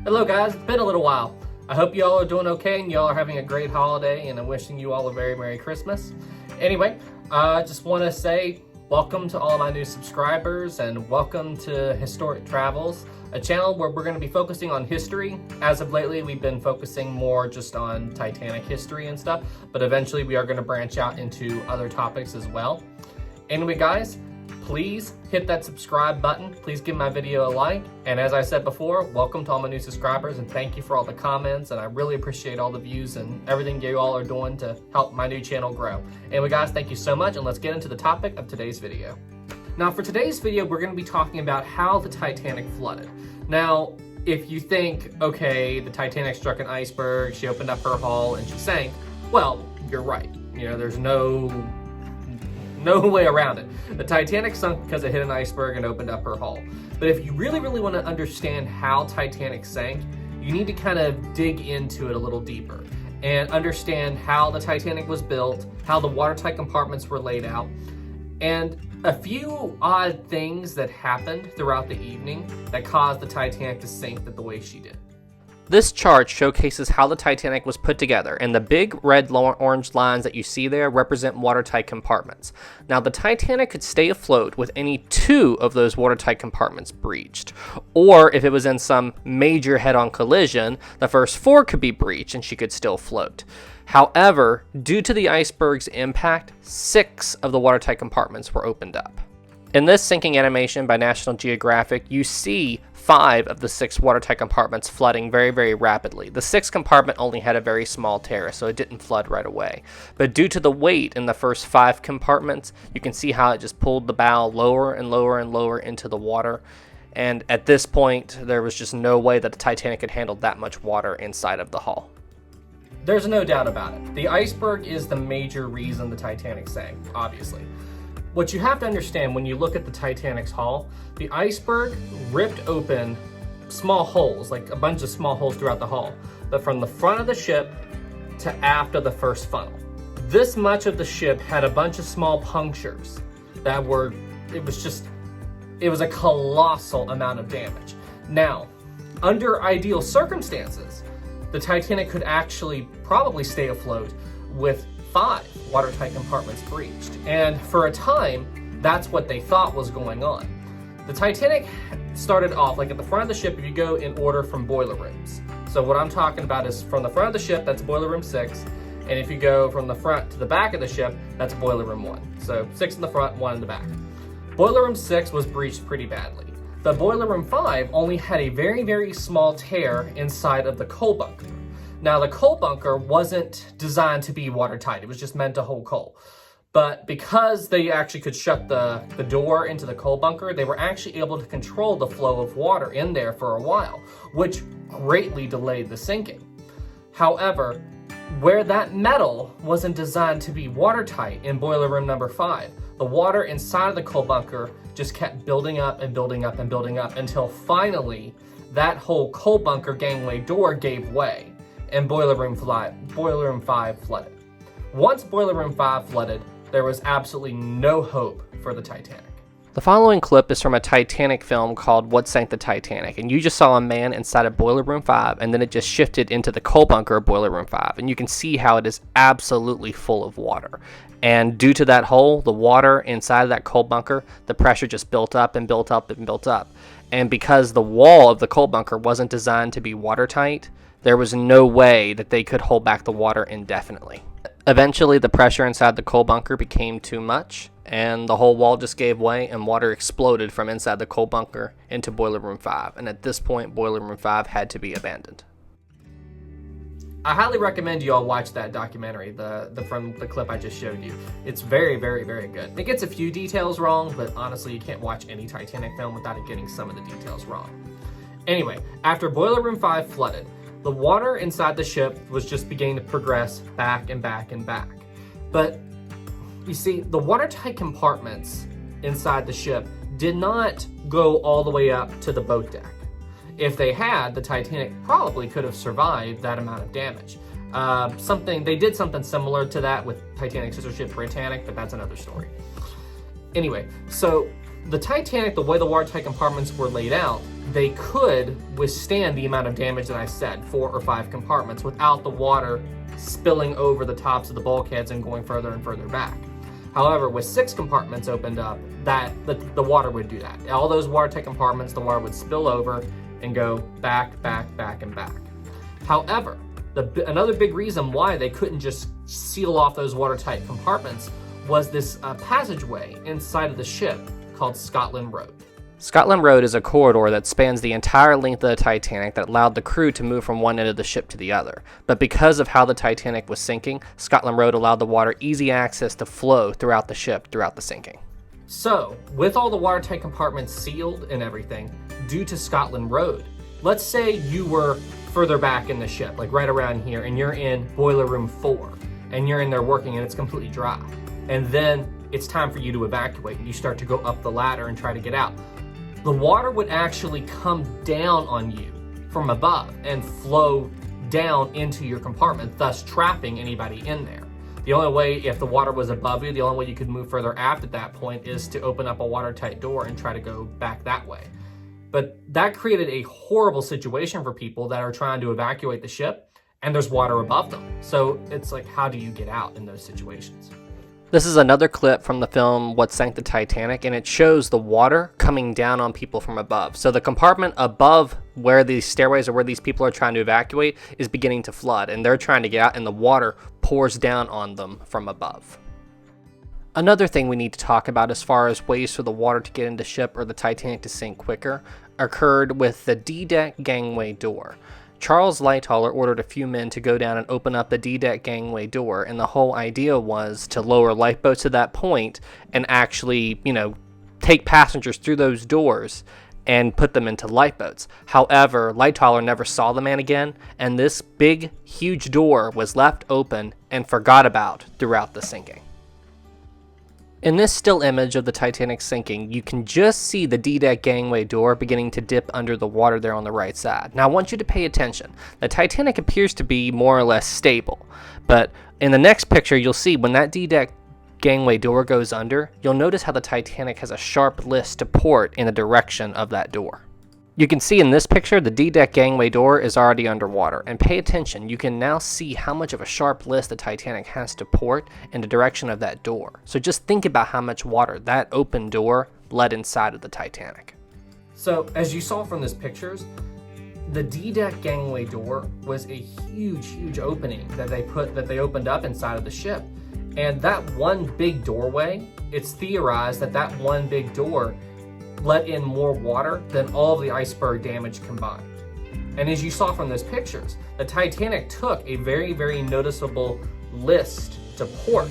Hello guys, it's been a little while. I hope y'all are doing okay and y'all are having a great holiday, and I'm wishing you all a very Merry Christmas. Anyway, I just want to say welcome to all my new subscribers and welcome to Historic Travels, a channel where we're going to be focusing on history. As of lately, we've been focusing more just on Titanic history and stuff, but eventually we are going to branch out into other topics as well. Anyway guys, please hit that subscribe button. Please give my video a like. And as I said before, welcome to all my new subscribers and thank you for all the comments. And I really appreciate all the views and everything you all are doing to help my new channel grow. Anyway guys, thank you so much, and let's get into the topic of today's video. Now for today's video, we're going to be talking about how the Titanic flooded. Now, if you think, okay, the Titanic struck an iceberg, she opened up her hull and she sank, well, you're right. You know, there's no way around it. The Titanic sunk because it hit an iceberg and opened up her hull. But if you really want to understand how Titanic sank, you need to kind of dig into it a little deeper and understand how the Titanic was built, how the watertight compartments were laid out, and a few odd things that happened throughout the evening that caused the Titanic to sink the way she did. This chart showcases how the Titanic was put together, and the big red orange lines that you see there represent watertight compartments. Now, the Titanic could stay afloat with any 2 of those watertight compartments breached, or if it was in some major head-on collision, the first 4 could be breached and she could still float. However, due to the iceberg's impact, 6 of the watertight compartments were opened up. In this sinking animation by National Geographic, you see 5 of the 6 watertight compartments flooding very rapidly. The 6th compartment only had a very small tear, so it didn't flood right away. But due to the weight in the first 5 compartments, you can see how it just pulled the bow lower and lower into the water. And at this point, there was just no way that the Titanic could handle that much water inside of the hull. There's no doubt about it. The iceberg is the major reason the Titanic sank, obviously. What you have to understand when you look at the Titanic's hull, the iceberg ripped open small holes, like a bunch of small holes throughout the hull, but from the front of the ship to aft of the first funnel. This much of the ship had a bunch of small punctures that were, it was a colossal amount of damage. Now, under ideal circumstances, the Titanic could actually probably stay afloat with 5 watertight compartments breached. And for a time, that's what they thought was going on. The Titanic started off, like at the front of the ship, if you go in order from boiler rooms. So what I'm talking about is from the front of the ship, that's boiler room 6. And if you go from the front to the back of the ship, that's boiler room 1. So 6 in the front, 1 in the back. Boiler room 6 was breached pretty badly. The boiler room 5 only had a very small tear inside of the coal bunker. Now, the coal bunker wasn't designed to be watertight. It was just meant to hold coal. But because they actually could shut the door into the coal bunker, they were actually able to control the flow of water in there for a while, which greatly delayed the sinking. However, where that metal wasn't designed to be watertight in boiler room number 5, the water inside of the coal bunker just kept building up until finally that whole coal bunker gangway door gave way and boiler room 5 flooded. Once boiler room 5 flooded, there was absolutely no hope for the Titanic. The following clip is from a Titanic film called What Sank the Titanic, and you just saw a man inside of boiler room 5, and then it just shifted into the coal bunker of boiler room 5, and you can see how it is absolutely full of water. And due to that hole, the water inside of that coal bunker, the pressure just built up. And because the wall of the coal bunker wasn't designed to be watertight, there was no way that they could hold back the water indefinitely. Eventually, the pressure inside the coal bunker became too much, and the whole wall just gave way, and water exploded from inside the coal bunker into boiler room 5. And at this point, boiler room 5 had to be abandoned. I highly recommend you all watch that documentary, from the clip I just showed you. It's very good. It gets a few details wrong, but honestly, you can't watch any Titanic film without it getting some of the details wrong. Anyway, after boiler room 5 flooded, the water inside the ship was just beginning to progress back. But you see, the watertight compartments inside the ship did not go all the way up to the boat deck. If they had, the Titanic probably could have survived that amount of damage. They did something similar to that with Titanic's sister ship Titanic, but that's another story. Anyway, so the Titanic, the way the watertight compartments were laid out, they could withstand the amount of damage that I said, 4 or 5 compartments, without the water spilling over the tops of the bulkheads and going further and further back. However, with 6 compartments opened up, the water would do that. All those watertight compartments, the water would spill over and go back, back, back, and back. However, another big reason why they couldn't just seal off those watertight compartments was this passageway inside of the ship called Scotland Road. Scotland Road is a corridor that spans the entire length of the Titanic that allowed the crew to move from one end of the ship to the other. But because of how the Titanic was sinking, Scotland Road allowed the water easy access to flow throughout the ship throughout the sinking. So, with all the watertight compartments sealed and everything, due to Scotland Road, let's say you were further back in the ship, like right around here, and you're in boiler room 4, and you're in there working and it's completely dry. And then it's time for you to evacuate, and you start to go up the ladder and try to get out. The water would actually come down on you from above and flow down into your compartment, thus trapping anybody in there. The only way, if the water was above you, the only way you could move further aft at that point is to open up a watertight door and try to go back that way. But that created a horrible situation for people that are trying to evacuate the ship, and there's water above them. So it's like, how do you get out in those situations? This is another clip from the film What Sank the Titanic, and it shows the water coming down on people from above. So the compartment above where these stairways or where these people are trying to evacuate is beginning to flood, and they're trying to get out, and the water pours down on them from above. Another thing we need to talk about as far as ways for the water to get into ship or the Titanic to sink quicker occurred with the Ddeck Gangway door. Charles Lightoller ordered a few men to go down and open up the Ddeck Gangway door, and the whole idea was to lower lifeboats to that point and actually, take passengers through those doors and put them into lifeboats. However, Lightoller never saw the man again, and this big, huge door was left open and forgot about throughout the sinking. In this still image of the Titanic sinking, you can just see the Ddeck Gangway door beginning to dip under the water there on the right side. Now I want you to pay attention. The Titanic appears to be more or less stable, but in the next picture you'll see when that Ddeck Gangway door goes under, you'll notice how the Titanic has a sharp list to port in the direction of that door. You can see in this picture the Ddeck Gangway door is already underwater, and pay attention, you can now see how much of a sharp list the Titanic has to port in the direction of that door. So just think about how much water that open door let inside of the Titanic. So as you saw from these pictures, the Ddeck Gangway door was a huge opening that they opened up inside of the ship. And that one big doorway, it's theorized that one big door let in more water than all of the iceberg damage combined. And as you saw from those pictures, the Titanic took a very noticeable list to port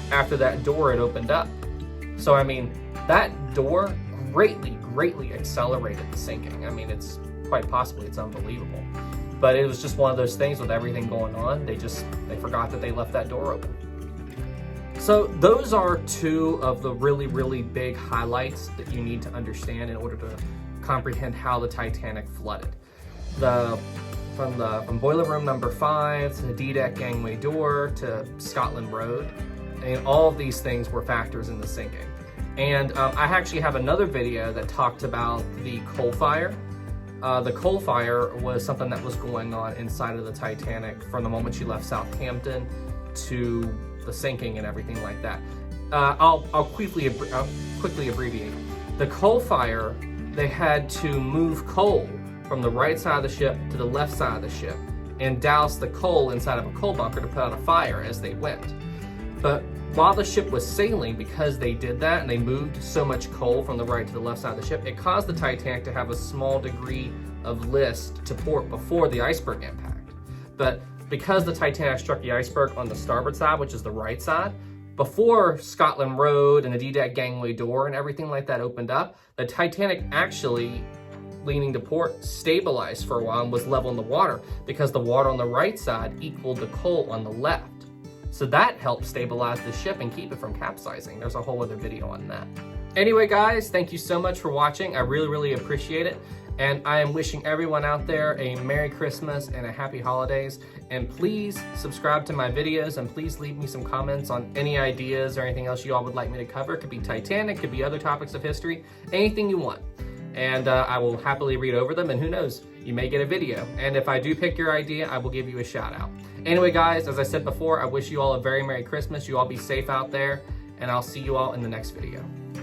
after that door had opened up. So I mean, that door greatly accelerated the sinking. I mean, it's quite possibly, it's unbelievable. But it was just one of those things with everything going on, they forgot that they left that door open. So those are 2 of the really big highlights that you need to understand in order to comprehend how the Titanic flooded. From boiler room number 5 to the Ddeck Gangway door to Scotland Road, and all of these things were factors in the sinking. And I actually have another video that talked about the coal fire. The coal fire was something that was going on inside of the Titanic from the moment she left Southampton to the sinking and everything like that. I'll quickly abbreviate. The coal fire, they had to move coal from the right side of the ship to the left side of the ship and douse the coal inside of a coal bunker to put out a fire as they went. But while the ship was sailing, because they did that and they moved so much coal from the right to the left side of the ship, it caused the Titanic to have a small degree of list to port before the iceberg impact. But because the Titanic struck the iceberg on the starboard side, which is the right side, before Scotland Road and the Ddeck Gangway door and everything like that opened up, the Titanic actually, leaning to port, stabilized for a while and was level in the water because the water on the right side equaled the coal on the left. So that helped stabilize the ship and keep it from capsizing. There's a whole other video on that. Anyway, guys, thank you so much for watching. I really appreciate it. And I am wishing everyone out there a Merry Christmas and a Happy Holidays. And please subscribe to my videos and please leave me some comments on any ideas or anything else you all would like me to cover. It could be Titanic, could be other topics of history, anything you want. and I will happily read over them, and who knows, you may get a video. And if I do pick your idea, I will give you a shout out. Anyway, guys, as I said before, I wish you all a very Merry Christmas. You all be safe out there, and I'll see you all in the next video.